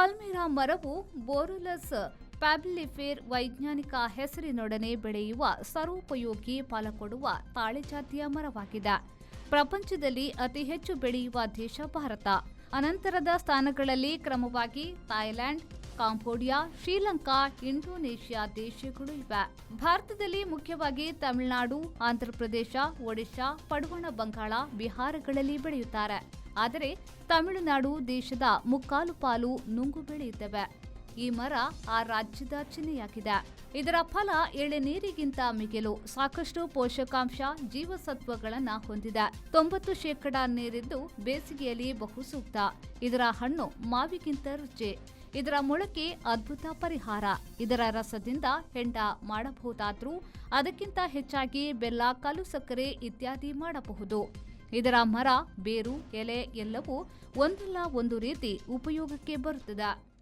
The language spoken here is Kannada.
ಪಾಲ್ಮೇರಾ ಮರವು ಬೋರುಲಸ್ ಪ್ಯಾಬ್ಲಿಫೇರ್ ವೈಜ್ಞಾನಿಕ ಹೆಸರಿನೊಡನೆ ಬೆಳೆಯುವ ಸರ್ವೋಪಯೋಗಿ ಫಲ ಕೊಡುವ ತಾಳೆಜಾತಿಯ ಮರವಾಗಿದೆ. ಪ್ರಪಂಚದಲ್ಲಿ ಅತಿ ಹೆಚ್ಚು ಬೆಳೆಯುವ ದೇಶ ಭಾರತ. ಅನಂತರದ ಸ್ಥಾನಗಳಲ್ಲಿ ಕ್ರಮವಾಗಿ ಥಾಯ್ಲೆಂಡ್, ಕಾಂಬೋಡಿಯಾ, ಶ್ರೀಲಂಕಾ, ಇಂಡೋನೇಷ್ಯಾ ದೇಶಗಳು ಇವೆ. ಭಾರತದಲ್ಲಿ ಮುಖ್ಯವಾಗಿ ತಮಿಳುನಾಡು, ಆಂಧ್ರಪ್ರದೇಶ, ಒಡಿಶಾ, ಪಡುವಣ ಬಂಗಾಳ, ಬಿಹಾರಗಳಲ್ಲಿ ಬೆಳೆಯುತ್ತಾರೆ. ಆದರೆ ತಮಿಳುನಾಡು ದೇಶದ ಮುಕ್ಕಾಲು ಪಾಲು ನುಂಗು ಬೆಳೆಯುತ್ತವೆ. ಈ ಮರ ಆ ರಾಜ್ಯದ ಚಿಹ್ನೆಯಾಗಿದೆ. ಇದರ ಫಲ ಎಳೆನೀರಿಗಿಂತ ಮಿಗಿಲು ಸಾಕಷ್ಟು ಪೋಷಕಾಂಶ, ಜೀವಸತ್ವಗಳನ್ನು ಹೊಂದಿದೆ. 90% ನೀರಿದ್ದು ಬೇಸಿಗೆಯಲ್ಲಿ ಬಹು ಸೂಕ್ತ. ಇದರ ಹಣ್ಣು ಮಾವಿಗಿಂತ ರುಚಿ. ಇದರ ಮೊಳಕೆ ಅದ್ಭುತ ಪರಿಹಾರ. ಇದರ ರಸದಿಂದ ಹೆಂಡ ಮಾಡಬಹುದಾದ್ರೂ ಅದಕ್ಕಿಂತ ಹೆಚ್ಚಾಗಿ ಬೆಲ್ಲ, ಕಲ್ಲು ಸಕ್ಕರೆ ಇತ್ಯಾದಿ ಮಾಡಬಹುದು. ಇದರ ಮರ, ಬೇರು, ಎಲೆ ಎಲ್ಲವೂ ಒಂದಲ್ಲ ಒಂದು ರೀತಿ ಉಪಯೋಗಕ್ಕೆ ಬರುತ್ತದೆ.